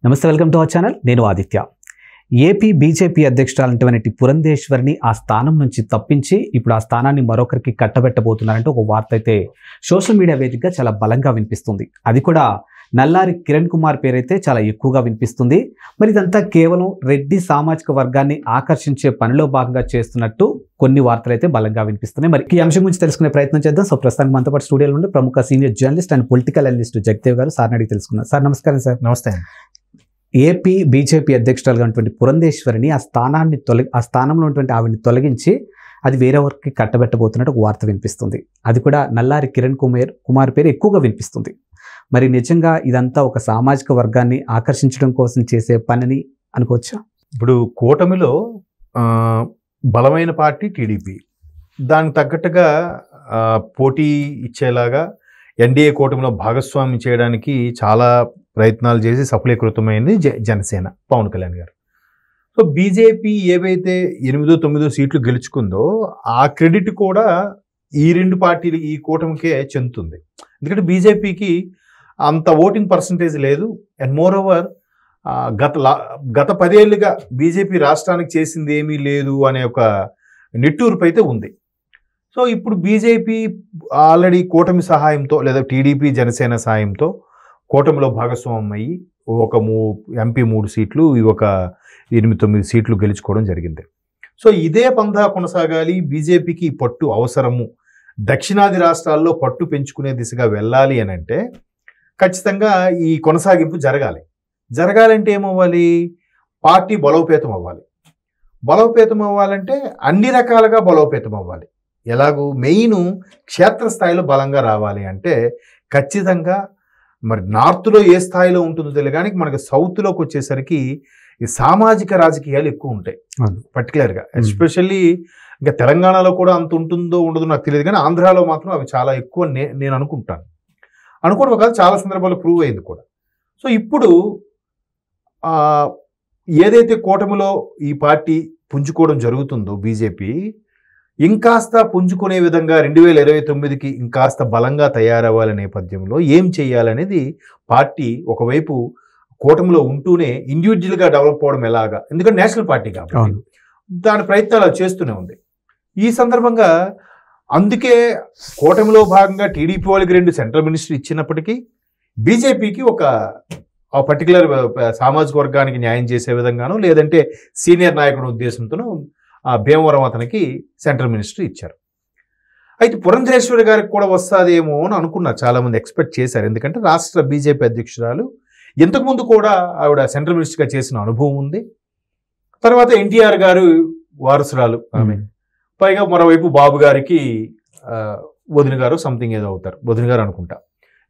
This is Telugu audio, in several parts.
నమస్తే, వెల్కమ్ టు అవర్ ఛానల్. నేను ఆదిత్య. ఏపీ బీజేపీ అధ్యక్షురాలైనటువంటి పురంధేశ్వరిని ఆ స్థానం నుంచి తప్పించి ఇప్పుడు ఆ స్థానాన్ని మరొకరికి కట్టబెట్టబోతున్నారంటే ఒక వార్త అయితే సోషల్ మీడియా వేదికగా చాలా బలంగా వినిపిస్తుంది. అది కూడా నల్లారి కిరణ్ కుమార్ పేరైతే చాలా ఎక్కువగా వినిపిస్తుంది. మరి ఇదంతా కేవలం రెడ్డి సామాజిక వర్గాన్ని ఆకర్షించే పనిలో భాగంగా చేస్తున్నట్టు కొన్ని వార్తలు అయితే బలంగా వినిపిస్తున్నాయి. మరి ఈ అంశం గురించి తెలుసుకునే ప్రయత్నం చేద్దాం. సో ప్రస్తుతానికి మనతో పాటు స్టూడియోలో ఉండే ప్రముఖ senior journalist and political analyst Jagdev గారు సార్ని అడిగి తెలుసుకున్నారు. సార్ నమస్కారం. సార్ నమస్తే. ఏపీ బీజేపీ అధ్యక్షురాలుగా ఉన్నటువంటి పురంధేశ్వరిని ఆ స్థానంలో ఉన్నటువంటి ఆవిడని తొలగించి అది వేరే వరకు కట్టబెట్టబోతున్నట్టు ఒక వార్త వినిపిస్తుంది. అది కూడా నల్లారి కిరణ్ కుమార్ పేరు ఎక్కువగా వినిపిస్తుంది. మరి నిజంగా ఇదంతా ఒక సామాజిక వర్గాన్ని ఆకర్షించడం కోసం చేసే పనిని అనుకోవచ్చా? ఇప్పుడు కూటమిలో బలమైన పార్టీ టీడీపీ, దానికి తగ్గట్టుగా పోటీ ఇచ్చేలాగా ఎన్డీఏ కూటమిలో భాగస్వామ్యం చేయడానికి చాలా ప్రయత్నాలు చేసి సఫలీకృతమైంది జనసేన, పవన్ కళ్యాణ్ గారు. సో బీజేపీ ఏవైతే 8-9 సీట్లు గెలుచుకుందో ఆ క్రెడిట్ కూడా ఈ రెండు పార్టీలు ఈ కూటమికే చెందుతుంది. ఎందుకంటే బీజేపీకి అంత ఓటింగ్ పర్సంటేజ్ లేదు. అండ్ మోర్ ఓవర్ గత 10 ఏళ్ళుగా బీజేపీ రాష్ట్రానికి చేసింది ఏమీ లేదు అనే ఒక నిట్టూర్పు అయితే ఉంది. సో ఇప్పుడు బీజేపీ ఆల్రెడీ కూటమి సహాయంతో లేదా టీడీపీ జనసేన సహాయంతో కూటమిలో భాగస్వామ్యం అయ్యి ఒక ఎంపీ 3 సీట్లు, ఒక 8-9 సీట్లు గెలుచుకోవడం జరిగింది. సో ఇదే పందా కొనసాగాలి, బీజేపీకి పట్టు అవసరము, దక్షిణాది రాష్ట్రాల్లో పట్టు పెంచుకునే దిశగా వెళ్ళాలి అని అంటే ఖచ్చితంగా ఈ కొనసాగింపు జరగాలంటే ఏమవ్వాలి? పార్టీ బలోపేతం అవ్వాలి. బలోపేతం అవ్వాలంటే అన్ని రకాలుగా బలోపేతం అవ్వాలి. ఎలాగూ మెయిన్ క్షేత్రస్థాయిలో బలంగా రావాలి అంటే ఖచ్చితంగా మరి నార్త్లో ఏ స్థాయిలో ఉంటుందో తెలియదు, కానీ మనకి సౌత్లోకి వచ్చేసరికి ఈ సామాజిక రాజకీయాలు ఎక్కువ ఉంటాయి పర్టికులర్గా. ఎస్పెషల్లీ ఇంకా తెలంగాణలో కూడా అంత ఉంటుందో ఉండదో నాకు తెలియదు, కానీ ఆంధ్రాలో మాత్రం అవి చాలా ఎక్కువ నేను అనుకోవడం కాదు, చాలా సందర్భాల్లో ప్రూవ్ అయింది కూడా. సో ఇప్పుడు ఏదైతే కూటమిలో ఈ పార్టీ పుంజుకోవడం జరుగుతుందో బీజేపీ ఇంకాస్త పుంజుకునే విధంగా 2029కి ఇంకాస్త బలంగా తయారవ్వాలనే నేపథ్యంలో ఏం చేయాలనేది పార్టీ ఒకవైపు కూటమిలో ఉంటూనే ఇండివిజువల్గా డెవలప్ అవ్వడం ఎలాగా, ఎందుకంటే నేషనల్ పార్టీ కాబట్టి దాని ప్రయత్నాలు చేస్తూనే ఉంది. ఈ సందర్భంగా అందుకే కూటమిలో భాగంగా టీడీపీ వాళ్ళకి 2 సెంట్రల్ మినిస్టర్ ఇచ్చినప్పటికీ బీజేపీకి ఒక పర్టికులర్ సామాజిక వర్గానికి న్యాయం చేసే విధంగానో లేదంటే సీనియర్ నాయకుడి ఉద్దేశంతోనూ భీమవరం అతనికి సెంట్రల్ మినిస్టర్ ఇచ్చారు. అయితే పురంధేశ్వరి గారికి కూడా వస్తుందేమో అని అనుకున్నారు, చాలామంది ఎక్స్పెక్ట్ చేశారు. ఎందుకంటే రాష్ట్ర బీజేపీ అధ్యక్షురాలు, ఇంతకుముందు కూడా ఆవిడ సెంట్రల్ మినిస్టర్గా చేసిన అనుభవం ఉంది. తర్వాత ఎన్టీఆర్ గారు వారసురాలు ఆమె, పైగా మరోవైపు బాబు గారికి వదిన గారు సంథింగ్ ఏదో అవుతారు, వదిన గారు అనుకుంటా.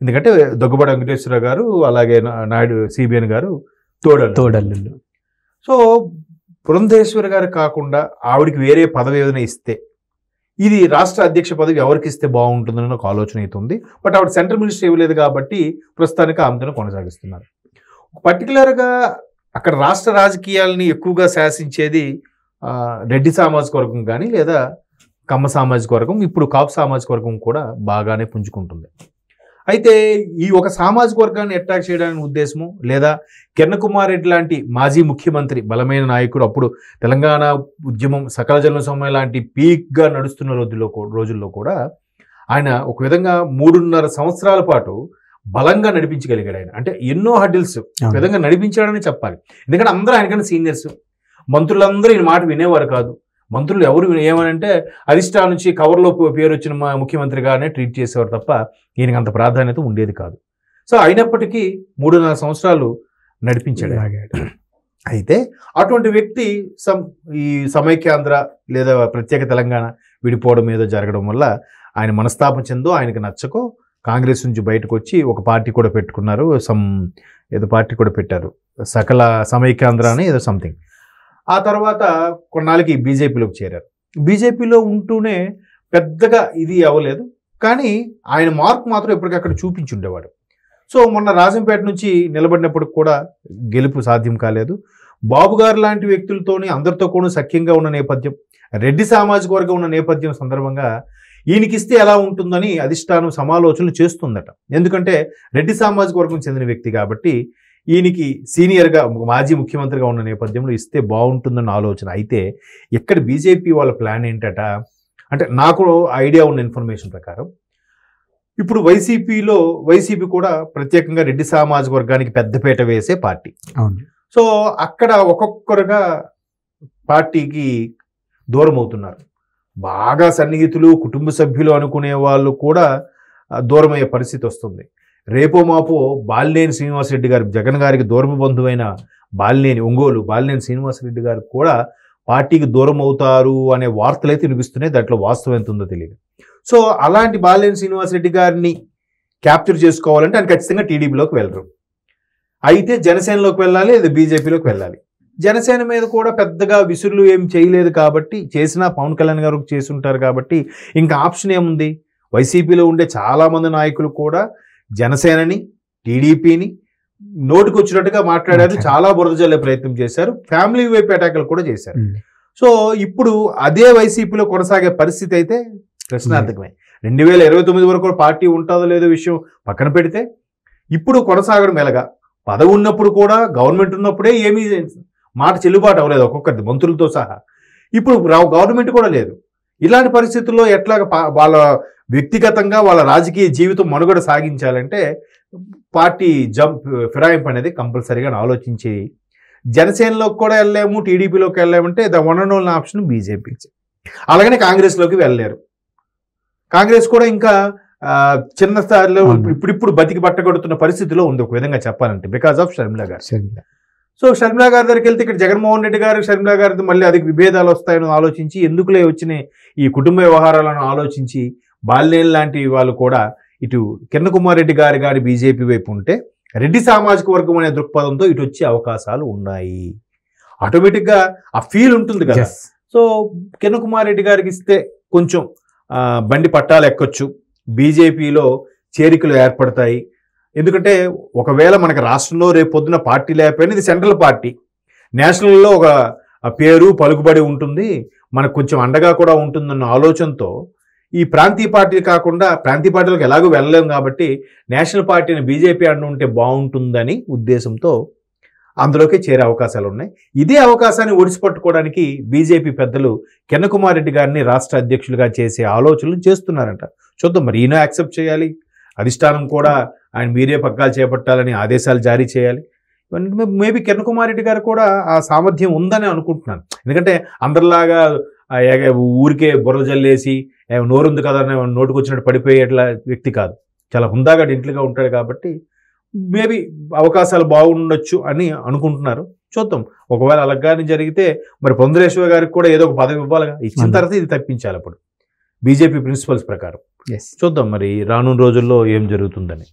ఎందుకంటే దగ్గుబాటి వెంకటేశ్వర గారు అలాగే నాయుడు సిబిఎన్ గారు తోడల్లు. సో పురంధేశ్వరి గారు కాకుండా ఆవిడికి వేరే పదవి ఏదైనా ఇస్తే ఇది రాష్ట్ర అధ్యక్ష పదవి ఎవరికి ఇస్తే బాగుంటుందని ఒక ఆలోచన అవుతుంది. బట్ ఆవిడ సెంట్రల్ మినిస్టర్ ఇవ్వలేదు కాబట్టి ప్రస్తుతానికి ఆమెతో కొనసాగిస్తున్నారు. పర్టికులర్గా అక్కడ రాష్ట్ర రాజకీయాలని ఎక్కువగా శాసించేది రెడ్డి సామాజిక వర్గం కానీ లేదా కమ్మ సామాజిక వర్గం, ఇప్పుడు కాపు సామాజిక వర్గం కూడా బాగానే పుంజుకుంటుంది. అయితే ఈ ఒక సామాజిక వర్గాన్ని అట్రాక్ట్ చేయడానికి ఉద్దేశము, లేదా కిరణ్ కుమార్ రెడ్డి లాంటి మాజీ ముఖ్యమంత్రి బలమైన నాయకుడు, అప్పుడు తెలంగాణ ఉద్యమం సకల జన సమ్మె లాంటి పీక్గా నడుస్తున్న రోజుల్లో కూడా ఆయన ఒక విధంగా 3.5 సంవత్సరాల పాటు బలంగా నడిపించగలిగాడు. ఆయన అంటే ఎన్నో హర్డిల్స్ విధంగా నడిపించాడని చెప్పాలి. ఎందుకంటే అందరూ ఆయనకన్నా సీనియర్స్, మంత్రులందరూ ఈయన మాట వినేవారు కాదు. మంత్రులు ఎవరు ఏమనంటే అధిష్టానం నుంచి కవర్లో పేరు వచ్చిన ముఖ్యమంత్రిగానే ట్రీట్ చేసేవారు తప్ప ఈయనకి అంత ప్రాధాన్యత ఉండేది కాదు. సో అయినప్పటికీ 3.5 సంవత్సరాలు నడిపించాడు. అయితే అటువంటి వ్యక్తి ఈ సమైక్యాంధ్ర లేదా ప్రత్యేక తెలంగాణ విడిపోవడం మీద జరగడం వల్ల ఆయన మనస్తాపం చెందో ఆయనకు నచ్చకో కాంగ్రెస్ నుంచి బయటకు వచ్చి ఒక పార్టీ కూడా పెట్టుకున్నారు, ఏదో పార్టీ కూడా పెట్టారు, సకల సమైక్యాంధ్ర అని ఏదో సంథింగ్. ఆ తర్వాత కొన్నాళ్ళకి బీజేపీలోకి చేరారు. బీజేపీలో ఉంటూనే పెద్దగా ఇది అవ్వలేదు, కానీ ఆయన మార్క్ మాత్రం ఎప్పటికక్కడ చూపించుండేవాడు. సో మొన్న రాజంపేట నుంచి నిలబడినప్పుడు కూడా గెలుపు సాధ్యం కాలేదు. బాబు గారు లాంటి వ్యక్తులతోని అందరితో కూడా సఖ్యంగా ఉన్న నేపథ్యం, రెడ్డి సామాజిక వర్గం ఉన్న నేపథ్యం సందర్భంగా ఈయనకిస్తే ఎలా ఉంటుందని అధిష్టానం సమాలోచనలు చేస్తుందట. ఎందుకంటే రెడ్డి సామాజిక వర్గం చెందిన వ్యక్తి కాబట్టి ఈయనకి సీనియర్గా మాజీ ముఖ్యమంత్రిగా ఉన్న నేపథ్యంలో ఇస్తే బాగుంటుందన్న ఆలోచన. అయితే ఇక్కడ బీజేపీ వాళ్ళ ప్లాన్ ఏంటట అంటే నాకు ఐడియా ఉన్న ఇన్ఫర్మేషన్ ప్రకారం ఇప్పుడు వైసీపీ కూడా ప్రత్యేకంగా రెడ్డి సామాజిక వర్గానికి పెద్దపీట వేసే పార్టీ. సో అక్కడ ఒక్కొక్కరుగా పార్టీకి దూరం అవుతున్నారు. బాగా సన్నిహితులు కుటుంబ సభ్యులు అనుకునే వాళ్ళు కూడా దూరమయ్యే పరిస్థితి వస్తుంది. రేపో మాపో బాలినేని శ్రీనివాసరెడ్డి గారు, జగన్ గారికి దూరపు బంధువైన ఒంగోలు బాలినేని శ్రీనివాసరెడ్డి గారు కూడా పార్టీకి దూరం అవుతారు అనే వార్తలు అయితే వినిపిస్తున్నాయి. దాంట్లో వాస్తవం ఎంత ఉందో తెలియదు. సో అలాంటి బాలినేని శ్రీనివాసరెడ్డి గారిని క్యాప్చర్ చేసుకోవాలంటే ఆయన ఖచ్చితంగా టీడీపీలోకి వెళ్ళరు. అయితే జనసేనలోకి వెళ్ళాలి, లేదా బీజేపీలోకి వెళ్ళాలి. జనసేన మీద కూడా పెద్దగా విసురులు ఏం చేయలేదు కాబట్టి, చేసినా పవన్ కళ్యాణ్ గారు చేసి ఉంటారు కాబట్టి ఇంకా ఆప్షన్ ఏముంది? వైసీపీలో ఉండే చాలామంది నాయకులు కూడా జనసేనని టీడీపీని నోటికి వచ్చినట్టుగా మాట్లాడారు, చాలా బురద జల్లే ప్రయత్నం చేశారు, ఫ్యామిలీ వైపు అటాకులు కూడా చేశారు. సో ఇప్పుడు అదే వైసీపీలో కొనసాగే పరిస్థితి అయితే ప్రశ్నార్థకమే. 2029 వరకు పార్టీ ఉంటుందో లేదో విషయం పక్కన పెడితే ఇప్పుడు కొనసాగడం ఎలాగా? పదవి ఉన్నప్పుడు కూడా, గవర్నమెంట్ ఉన్నప్పుడే ఏమీ మాట చెల్లుబాటు అవ్వలేదు ఒక్కొక్కరిది, మంత్రులతో సహా. ఇప్పుడు గవర్నమెంట్ కూడా లేదు. ఇలాంటి పరిస్థితుల్లో ఎట్లాగ వాళ్ళ వ్యక్తిగతంగా వాళ్ళ రాజకీయ జీవితం మనుగడ సాగించాలంటే పార్టీ ఫిరాయింపు అనేది కంపల్సరీగా ఆలోచించి జనసేనలోకి కూడా వెళ్ళలేము, టీడీపీలోకి వెళ్ళలేమంటే the one and only option BJP. అలాగనే కాంగ్రెస్లోకి వెళ్ళలేరు. కాంగ్రెస్ కూడా ఇంకా చిన్న స్థాయిలో ఇప్పుడు బతికి బట్టగొడుతున్న పరిస్థితిలో ఉంది ఒక విధంగా చెప్పాలంటే, బికాస్ ఆఫ్ షర్మిలా గారు. సో షర్మిలా గారి దగ్గరికి వెళ్తే ఇక్కడ జగన్మోహన్ రెడ్డి గారు షర్మిలా గారితో మళ్ళీ అధిక విభేదాలు వస్తాయని ఆలోచించి, ఎందుకులే వచ్చిన ఈ కుటుంబ వ్యవహారాలను ఆలోచించి బాలినేని లాంటి వాళ్ళు కూడా ఇటు కిరణ్ కుమార్ రెడ్డి గారి బీజేపీ వైపు ఉంటే, రెడ్డి సామాజిక వర్గం అనే దృక్పథంతో ఇటు వచ్చే అవకాశాలు ఉన్నాయి. ఆటోమేటిక్గా ఆ ఫీల్ ఉంటుంది కదా. సో కిరణ్ కుమార్ రెడ్డి గారికి ఇస్తే కొంచెం బండి పట్టాలు ఎక్కొచ్చు, బీజేపీలో చేరికలు ఏర్పడతాయి. ఎందుకంటే ఒకవేళ మనకు రాష్ట్రంలో రేపు పొద్దున పార్టీ లేకపోయినా ఇది సెంట్రల్ పార్టీ, నేషనల్లో ఒక పేరు పలుకుబడి ఉంటుంది, మనకు కొంచెం అండగా కూడా ఉంటుందన్న ఆలోచనతో ఈ ప్రాంతీయ పార్టీ కాకుండా, ప్రాంతీయ పార్టీలకు ఎలాగో వెళ్ళలేము కాబట్టి నేషనల్ పార్టీని బీజేపీ అంటూ ఉంటే బాగుంటుందని ఉద్దేశంతో అందులోకి చేరే అవకాశాలు ఉన్నాయి. ఇదే అవకాశాన్ని ఒడిసిపట్టుకోవడానికి బీజేపీ పెద్దలు కిరణ్ కుమార్ రెడ్డి గారిని రాష్ట్ర అధ్యక్షులుగా చేసే ఆలోచనలు చేస్తున్నారంట. చూద్దాం మరి ఈయన యాక్సెప్ట్ చేయాలి, అధిష్టానం కూడా ఆయన మీరే పగ్గాలు చేపట్టాలని ఆదేశాలు జారీ చేయాలి. మేబీ కిరణ్ కుమార్ రెడ్డి గారు కూడా ఆ సామర్థ్యం ఉందని అనుకుంటున్నాను. ఎందుకంటే అందరిలాగా ఊరికే బుర్ర జల్లేసి నోరుంది కదా నోటుకు వచ్చినట్టు పడిపోయేట్లా వ్యక్తి కాదు, చాలా హుందాగా ఇంట్లుగా ఉంటాడు కాబట్టి మేబీ అవకాశాలు బాగుండొచ్చు అని అనుకుంటున్నారు. చూద్దాం, ఒకవేళ అలాగానే జరిగితే మరి పొందరేశ్వర గారికి కూడా ఏదో ఒక పదవి ఇవ్వాలిగా, ఇచ్చిన తర్వాత ఇది తప్పించాలి అప్పుడు బీజేపీ ప్రిన్సిపల్స్ ప్రకారం. చూద్దాం మరి రానున్న రోజుల్లో ఏం జరుగుతుందని.